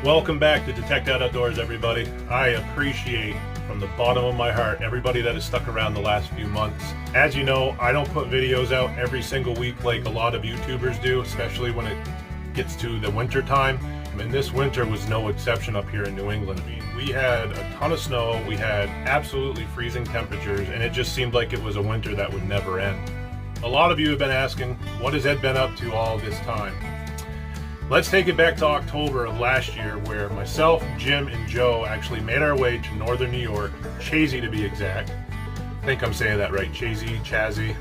Welcome back to Detector Outdoors, everybody. I appreciate from the bottom of my heart everybody that has stuck around the last few months. As you know, I don't put videos out every single week like a lot of YouTubers do, especially when it gets to the winter time. And this winter was no exception up here in New England. We had a ton of snow, we had absolutely freezing temperatures, and it just seemed like it was a winter that would never end. A lot of you have been asking, what has Ed been up to all this time? Let's take it back to October of last year, where myself, Jim, and Joe actually made our way to northern New York, Chazy to be exact. I think I'm saying that right, Chazy,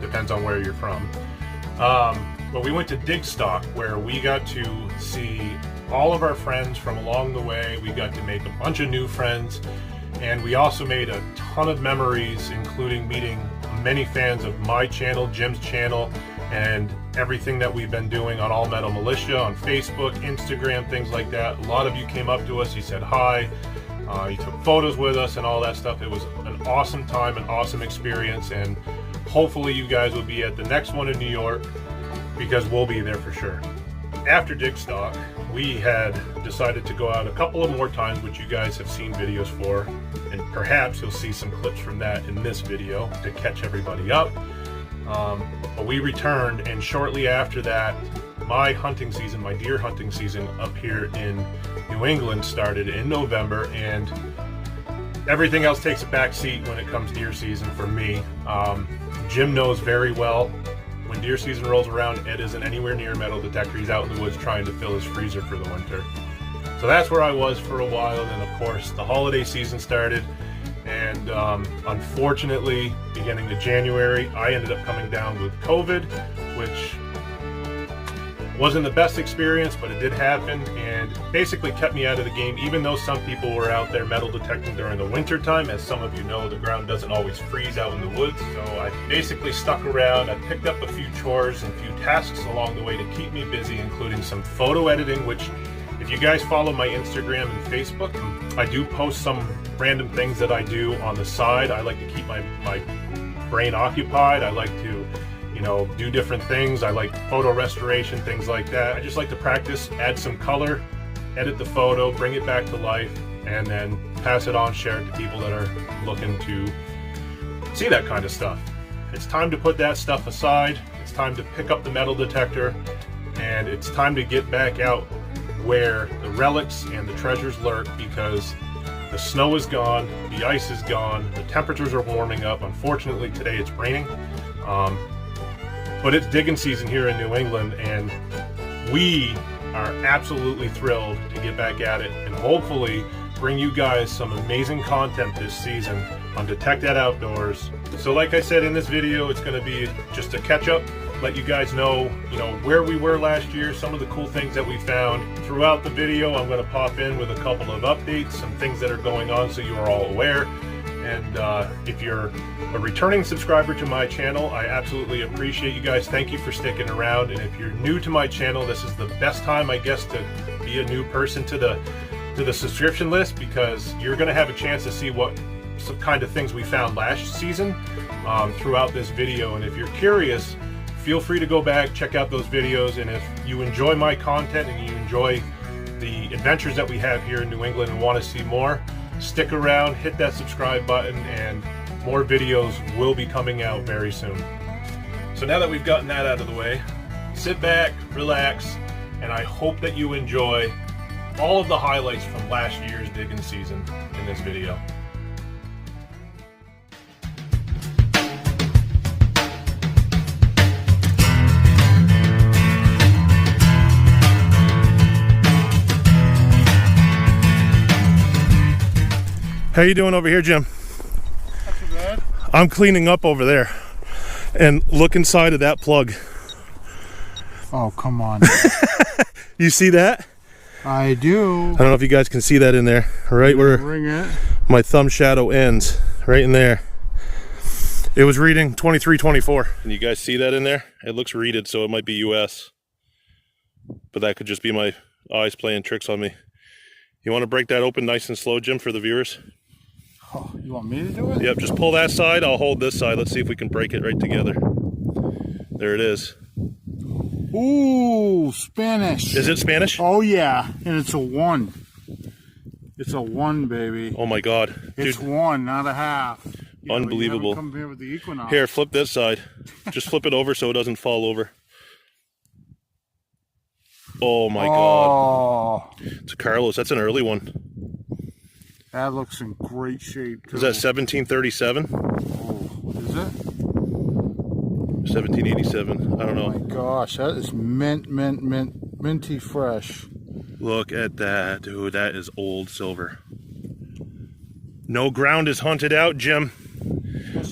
depends on where you're from. But we went to Digstock, where we got to see all of our friends from along the way. We got to make a bunch of new friends, and we also made a ton of memories, including meeting many fans of my channel, Jim's channel, and everything that we've been doing on All Metal Militia, on Facebook, Instagram, things like that. A lot of you came up to us, you said hi, you took photos with us and all that stuff. It was an awesome time, an awesome experience, and hopefully you guys will be at the next one in New York, because we'll be there for sure. After Digstock, we had decided to go out a couple of more times, which you guys have seen videos for, and perhaps you'll see some clips from that in this video to catch everybody up. But we returned, and shortly after that, my hunting season, my deer hunting season up here in New England started in November, and everything else takes a back seat when it comes deer season for me. Jim knows very well, when deer season rolls around, Ed isn't anywhere near Metal Detector. He's out in the woods trying to fill his freezer for the winter. So that's where I was for a while, and of course the holiday season started. And unfortunately, beginning of January, I ended up coming down with COVID, which wasn't the best experience, but it did happen, and basically kept me out of the game, even though some people were out there metal detecting during the winter time. As some of you know, the ground doesn't always freeze out in the woods, so I basically stuck around. I picked up a few chores and a few tasks along the way to keep me busy, including some photo editing, which, if you guys follow my Instagram and Facebook, I do post some random things that I do on the side. I like to keep my brain occupied. I like to, you know, do different things. I like photo restoration, things like that. I just like to practice, add some color, edit the photo, bring it back to life, and then pass it on, share it to people that are looking to see that kind of stuff. It's time to put that stuff aside. It's time to pick up the metal detector, and it's time to get back out where the relics and the treasures lurk, because the snow is gone, the ice is gone, the temperatures are warming up. Unfortunately, today it's raining, but it's digging season here in New England, and we are absolutely thrilled to get back at it and hopefully bring you guys some amazing content this season on Detector Outdoors. So like I said in this video, it's going to be just a catch up, let you guys know, where we were last year, some of the cool things that we found. Throughout the video, I'm going to pop in with a couple of updates, some things that are going on, so you are all aware. And if you're a returning subscriber to my channel, I absolutely appreciate you guys. Thank you for sticking around. And if you're new to my channel, this is the best time, I guess, to be a new person to the subscription list, because you're going to have a chance to see what some kind of things we found last season throughout this video. And if you're curious, feel free to go back, check out those videos, and if you enjoy my content and you enjoy the adventures that we have here in New England and want to see more, stick around, hit that subscribe button, and more videos will be coming out very soon. So now that we've gotten that out of the way, sit back, relax, and I hope that you enjoy all of the highlights from last year's digging season in this video. How you doing over here, Jim? Not too bad. I'm cleaning up over there. And look inside of that plug. Oh, come on. You see that? I do. I don't know if you guys can see that in there. Right where Ring it. my thumb shadow ends. Right in there. It was reading 2324. Can you guys see that in there? It looks readed, so it might be US. But that could just be my eyes playing tricks on me. You want to break that open nice and slow, Jim, for the viewers? Oh, you want me to do it? Yep, just pull that side, I'll hold this side. Let's see if we can break it right together. There it is. Ooh, Spanish. Is it Spanish? Oh yeah, and it's a 1. It's a 1, baby. Oh my God. It's Dude. 1, not a half. Yeah, Unbelievable. Come here with the Equinox. Here, flip this side. Just flip it over so it doesn't fall over. Oh my God. It's a Carlos. That's an early one. That looks in great shape too. Is that 1737? Oh, is it? 1787. I don't know. Oh my gosh, that is minty fresh. Look at that, dude. That is old silver. No ground is hunted out, Jim.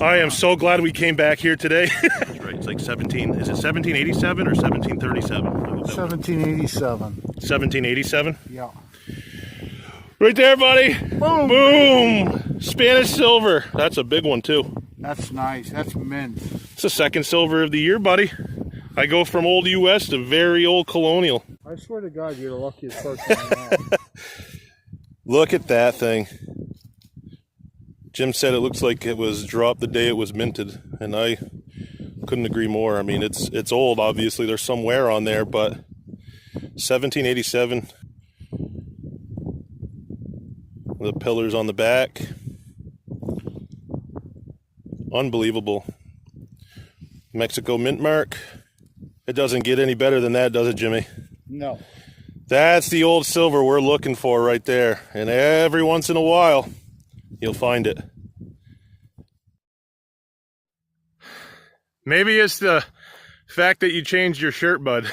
I am so glad we came back here today. That's right. It's like 17. Is it 1787 or 1737? 1787. 1787? Yeah. Right there, buddy. Boom. Boom. Spanish silver. That's a big one, too. That's nice. That's mint. It's the second silver of the year, buddy. I go from old US to very old Colonial. I swear to God, you're the luckiest person I know. Look at that thing. Jim said it looks like it was dropped the day it was minted, and I couldn't agree more. I mean, it's old, obviously. There's some wear on there, but 1787. The pillars on the back. Unbelievable. Mexico mint mark. It doesn't get any better than that, does it, Jimmy? No. That's the old silver we're looking for right there. And every once in a while, you'll find it. Maybe it's the fact that you changed your shirt, bud.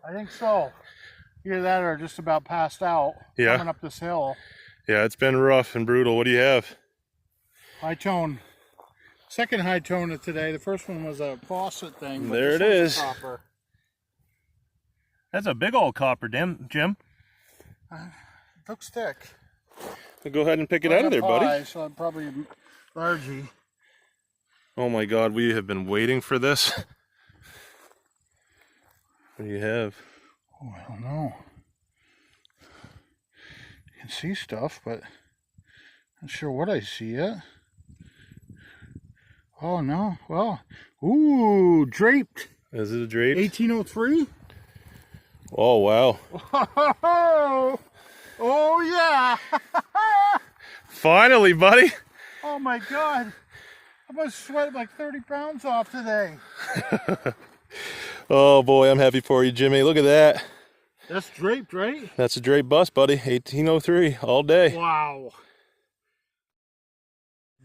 I think so. Either that or just about passed out. Yeah. Coming up this hill. Yeah, it's been rough and brutal. What do you have? High tone. Second high tone of today. The first one was a faucet thing. There it is. Copper. That's a big old copper, Jim. Looks thick. Go ahead and pick it out of there, buddy. So I'm probably largy. Oh my God, we have been waiting for this. What do you have? Oh, I don't know. You can see stuff, but not sure what I see yet. Oh no, well, ooh, draped. Is it a drape? 1803? Oh, wow. Oh yeah. Finally, buddy. Oh my God. I must sweat like 30 pounds off today. Oh boy, I'm happy for you, Jimmy. Look at that. That's draped, right? That's a drape bust, buddy. 1803 all day. Wow.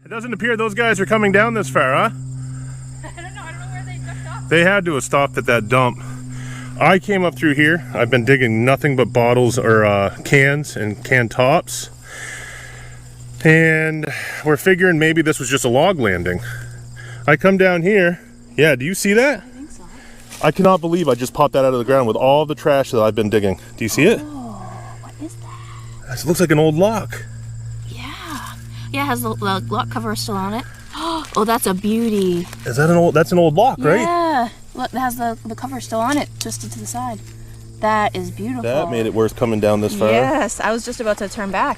It doesn't appear those guys are coming down this far, huh? I don't know where they ducked off. They had to have stopped at that dump. I came up through here. I've been digging nothing but bottles or cans and can tops. And we're figuring maybe this was just a log landing. I come down here. Yeah, do you see that? I think so. I cannot believe I just popped that out of the ground with all the trash that I've been digging. Do you see it? Oh, what is that? It looks like an old lock. Yeah. Yeah, it has the lock cover still on it. Oh, that's a beauty. Is that an old, that's an old lock, right? Yeah. Look, it has the cover still on it, twisted to the side. That is beautiful. That made it worth coming down this far. Yes, I was just about to turn back.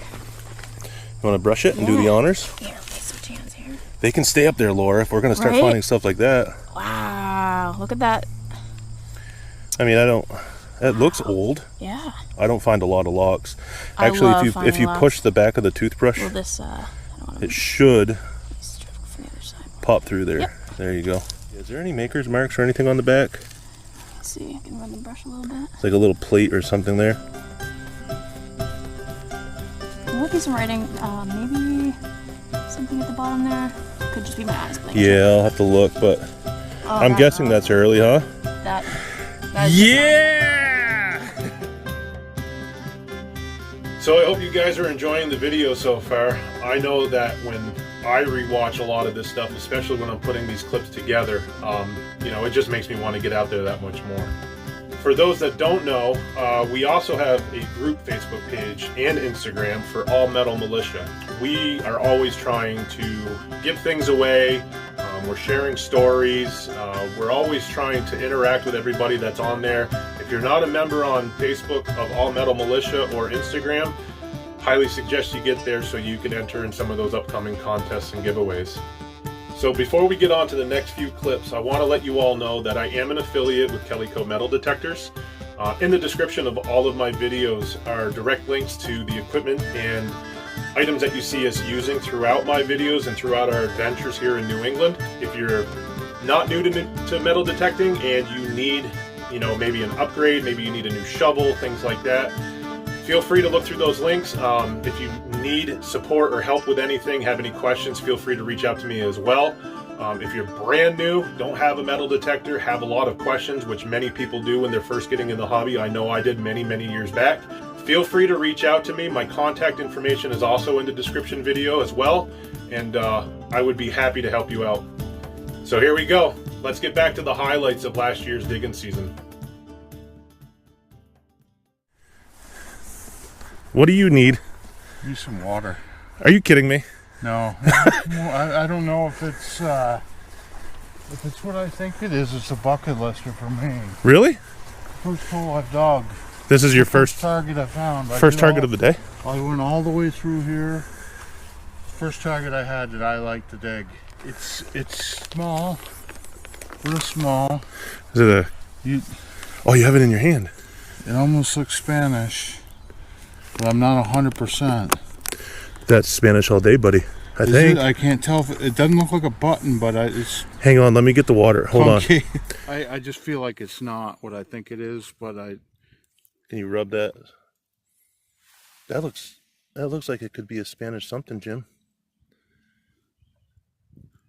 You want to brush it and do the honors? Here, let's switch hands here. They can stay up there, Laura, if we're going to start Right? finding stuff like that. Wow, look at that. I mean, it looks old. Yeah. I don't find a lot of locks. I Actually, love if you finding push locks. the back of the toothbrush, Well, this, I don't want to it should from the other side. pop through there. Yep. There you go. Is there any maker's marks or anything on the back? Let's see, I can run the brush a little bit. It's like a little plate or something there. There might be some writing, maybe something at the bottom there. Could just be my eyes blinking. Yeah, I'll have to look, but Oh, I'm guessing that's early, huh? That is Yeah! So I hope you guys are enjoying the video so far. I know that when I rewatch a lot of this stuff, especially when I'm putting these clips together, you know, it just makes me want to get out there that much more. For those that don't know, we also have a group Facebook page and Instagram for All Metal Militia. We are always trying to give things away. We're sharing stories. We're always trying to interact with everybody that's on there. If you're not a member on Facebook of All Metal Militia or Instagram, highly suggest you get there so you can enter in some of those upcoming contests and giveaways. So before we get on to the next few clips, I want to let you all know that I am an affiliate with Kellyco Metal Detectors. In the description of all of my videos are direct links to the equipment and items that you see us using throughout my videos and throughout our adventures here in New England. If you're not new to metal detecting and you need, maybe an upgrade, maybe you need a new shovel, things like that, feel free to look through those links. If you need support or help with anything, have any questions, feel free to reach out to me as well. If you're brand new, don't have a metal detector, have a lot of questions, which many people do when they're first getting in the hobby. I know I did many years back. Feel free to reach out to me. My contact information is also in the description video as well, and I would be happy to help you out. So here we go. Let's get back to the highlights of last year's digging season. What do you need? I need some water. Are you kidding me? No. I don't know if it's what I think it is. It's a bucket lister for me. Really? First hole I've dug. This is your first target I found. First target of the day? I went all the way through here. First target I had that I like to dig. It's small, real small. Is it oh, you have it in your hand. It almost looks Spanish, but I'm not 100%. That's Spanish all day, buddy. I think. I can't tell if it doesn't look like a button, but it's. Hang on, let me get the water. Hold on. I just feel like it's not what I think it is, but I. Can you rub that? That looks like it could be a Spanish something, Jim.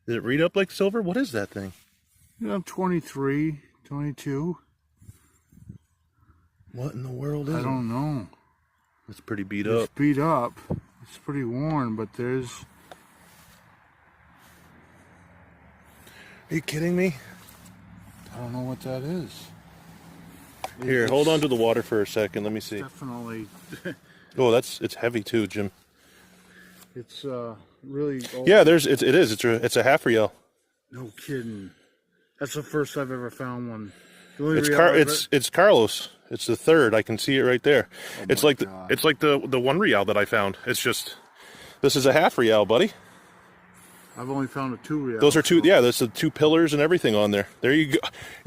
Did it read up like silver? What is that thing? I'm 23, 22. What in the world is it? I don't know. It's pretty beat up. It's beat up. It's pretty worn, but there's... Are you kidding me? I don't know what that is. Here, hold on to the water for a second. Let me see. Definitely. Oh, it's heavy too, Jim. It's really old. Yeah, it's a half real. No kidding. That's the first I've ever found one. It's Carlos. It's the third. I can see it right there. Oh it's like the 1 real that I found. It's just this is a half real, buddy. I've only found a 2 real. Those are two. Yeah, there's the 2 pillars and everything on there. There you go.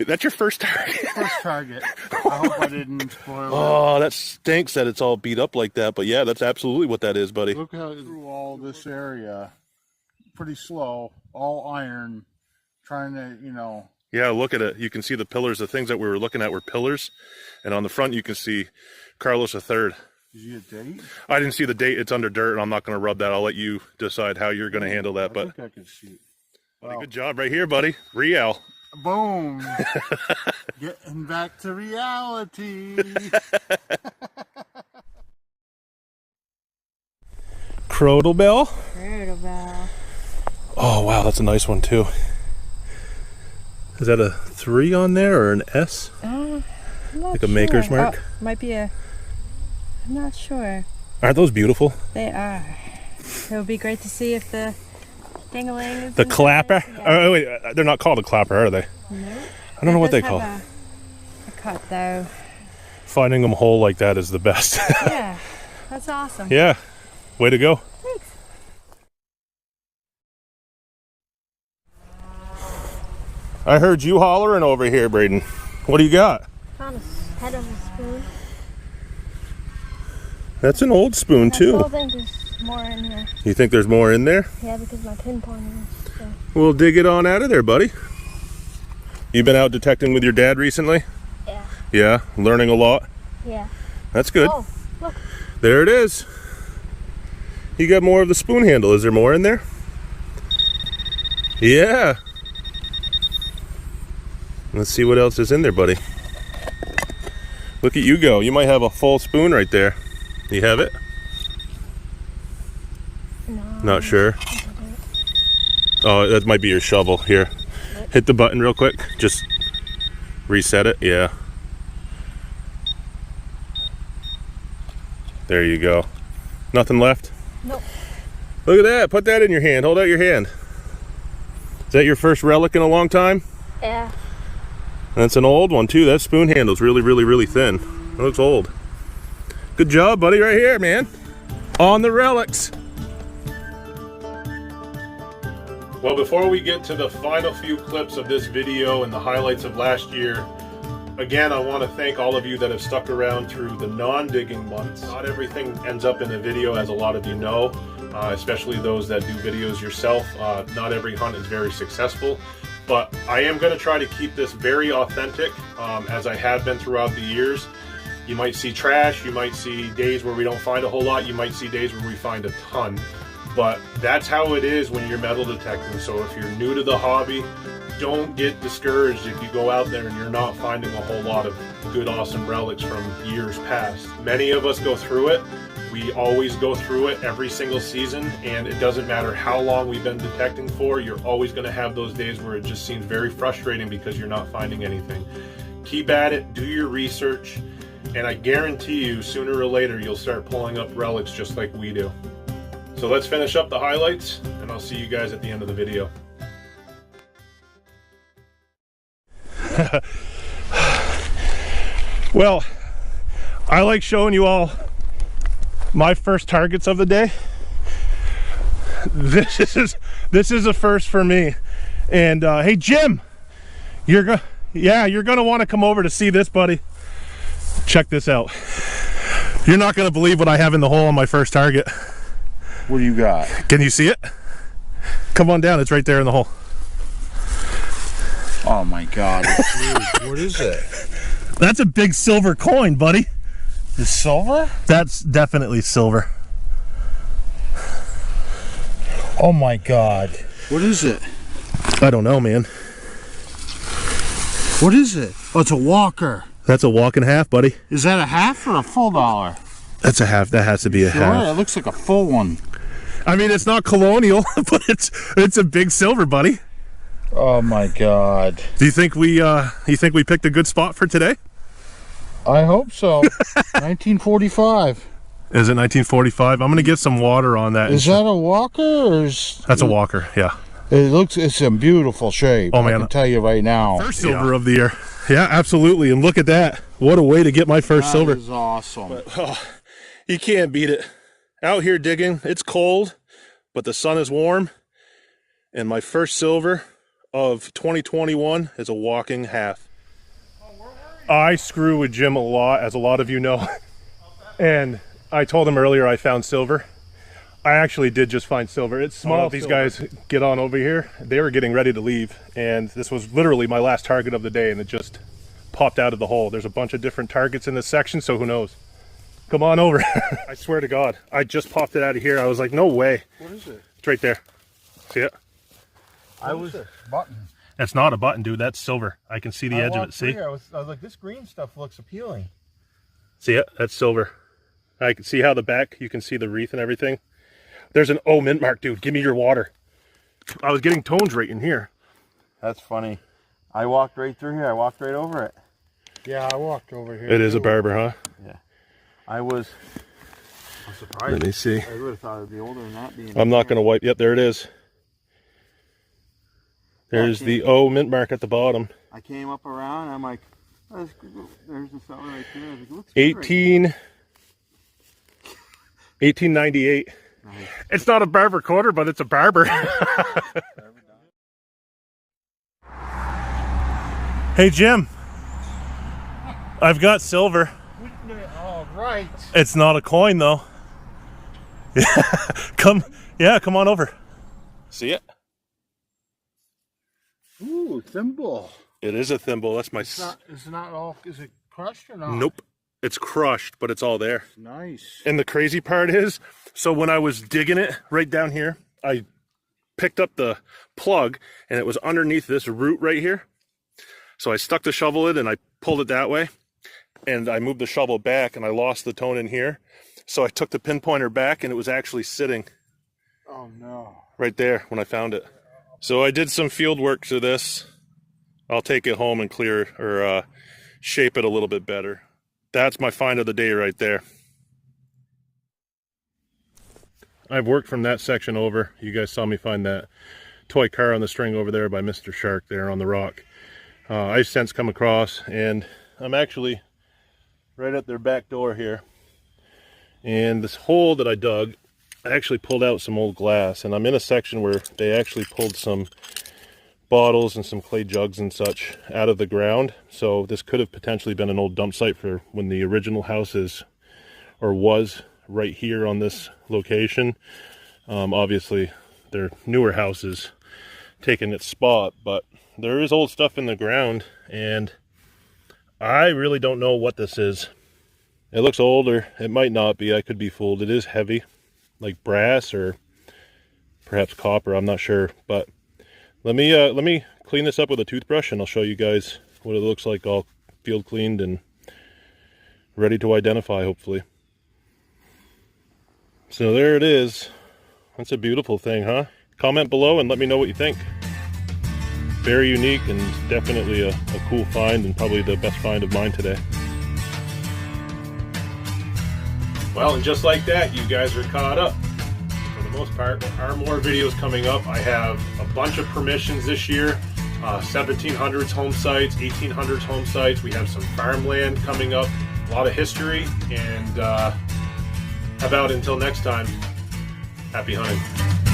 That's your first target. First target. I hope I didn't spoil it. Oh, that stinks that it's all beat up like that. But yeah, that's absolutely what that is, buddy. Look how through all this area, pretty slow, all iron, trying to, Yeah, look at it. You can see the pillars. The things that we were looking at were pillars, and on the front you can see Carlos III. Did you get a date? I didn't see the date. It's under dirt, and I'm not going to rub that. I'll let you decide how you're going to handle that. I think I can see it. Well, good job right here, buddy. Real. Boom. Getting back to reality. Crowdle bell. Crowdle bell. Oh, wow. That's a nice one, too. Is that a 3 on there or an S? I'm not like a sure. maker's mark? Oh, might be a... I'm not sure. Aren't those beautiful? They are. It would be great to see if the ding-a-ling is The in clapper? there. Oh, wait. They're not called a clapper, are they? No. I don't know what they call. A cut, though. Finding them whole like that is the best. Yeah. That's awesome. Yeah. Way to go. Thanks. I heard you hollering over here, Braden. What do you got? Found a head of a spoon. That's an old spoon, I too. still think there's more in here. You think there's more in there? Yeah, because my pinpointers. So. We'll dig it on out of there, buddy. You been out detecting with your dad recently? Yeah. Yeah, learning a lot? Yeah. That's good. Oh, look. There it is. You got more of the spoon handle. Is there more in there? Yeah. Let's see what else is in there, buddy. Look at you go. You might have a full spoon right there. You have it? No. Not sure. Oh, that might be your shovel. Here. Hit the button real quick. Just reset it. Yeah. There you go. Nothing left? Nope. Look at that. Put that in your hand. Hold out your hand. Is that your first relic in a long time? Yeah. That's an old one too. That spoon handle's really thin. It looks old. Good job, buddy, right here, man. On the relics. Well, before we get to the final few clips of this video and the highlights of last year, again, I want to thank all of you that have stuck around through the non-digging months. Not everything ends up in the video, as a lot of you know, especially those that do videos yourself. Not every hunt is very successful, but I am going to try to keep this very authentic, as I have been throughout the years. You might see trash, you might see days where we don't find a whole lot, you might see days where we find a ton. But that's how it is when you're metal detecting. So if you're new to the hobby, don't get discouraged if you go out there and you're not finding a whole lot of good, awesome relics from years past. Many of us go through it. We always go through it every single season, and it doesn't matter how long we've been detecting for, you're always going to have those days where it just seems very frustrating because you're not finding anything. Keep at it, do your research, and I guarantee you, sooner or later, you'll start pulling up relics just like we do. So let's finish up the highlights, and I'll see you guys at the end of the video. Well, I like showing you all my first targets of the day. This is a first for me. And hey Jim, you're gonna want to come over to see this, buddy. Check this out. You're not gonna believe what I have in the hole on my first target. What do you got? Can you see it? Come on down, it's right there in the hole. Oh my God, it's huge. What is it? That's a big silver coin, buddy. The silver? That's definitely silver. Oh my God. What is it? I don't know, man. What is it? Oh, it's a walker. That's a walk and a half, buddy. Is that a half or a full dollar? That's a half. That has to be a half. It looks like a full one. I mean, it's not Colonial, but it's a big silver, buddy. Oh my God. Do you think we picked a good spot for today? I hope so. 1945. Is it 1945? I'm gonna get some water on that. Is that a walker or is... That's a walker, yeah. It's in beautiful shape. Oh man, I can tell you right now. First silver of the year. Yeah, absolutely. And look at that. What a way to get my first silver. That is awesome. But, you can't beat it. Out here digging, it's cold, but the sun is warm. And my first silver of 2021 is a walking half. I screw with Jim a lot, as a lot of you know. And I told him earlier I found silver. I actually did just find silver. It's small. These guys get on over here. They were getting ready to leave, and this was literally my last target of the day, and it just popped out of the hole. There's a bunch of different targets in this section, so who knows? Come on over. I swear to God, I just popped it out of here. I was like, no way. What is it? It's right there. See it? Button. That's not a button, dude. That's silver. I can see the edge of it. See? I was like, this green stuff looks appealing. See it? That's silver. I can see how the back, you can see the wreath and everything. There's an O mint mark, dude. Give me your water. I was getting tones right in here. That's funny. I walked right through here. I walked right over it. Yeah, I walked over here. It is a barber, huh? Yeah. I'm surprised. Let me see. I would have thought it would be older than that being. I'm not going to wipe. Yep, there it is. There's the O mint mark at the bottom. I came up around. I'm like, oh, there's the cellar right there. I was like, it looks 1898. Nice. It's not a barber quarter, but it's a barber. Hey Jim, I've got silver. Oh, right. It's not a coin though. come on over. See it? Ooh, thimble. It is a thimble. That's my. Is it crushed or not? Nope. It's crushed, but it's all there. Nice. And the crazy part is, so when I was digging it right down here, I picked up the plug and it was underneath this root right here. So I stuck the shovel in and I pulled it that way. And I moved the shovel back and I lost the tone in here. So I took the pinpointer back and it was actually sitting. Oh no. Right there when I found it. So I did some field work to this. I'll take it home and clear or shape it a little bit better. That's my find of the day right there. I've worked from that section over. You guys saw me find that toy car on the string over there by Mr. Shark there on the rock. I've since come across and I'm actually right at their back door here. And this hole that I dug, I actually pulled out some old glass, and I'm in a section where they actually pulled some bottles and some clay jugs and such out of the ground. So this could have potentially been an old dump site for when the original house is, or was, right here on this location. Obviously, their newer houses taking its spot, but there is old stuff in the ground, and I really don't know what this is. It looks old, or it might not be. I could be fooled. It is heavy, like brass or perhaps copper. I'm not sure, but let me clean this up with a toothbrush, and I'll show you guys what it looks like, all field cleaned and ready to identify, hopefully. So there it is. That's a beautiful thing, huh? Comment below and let me know what you think. Very unique and definitely a cool find, and probably the best find of mine today. Well, and just like that, you guys are caught up. For the most part, there are more videos coming up. I have a bunch of permissions this year. 1700s home sites, 1800s home sites. We have some farmland coming up. A lot of history. And how about until next time, happy hunting.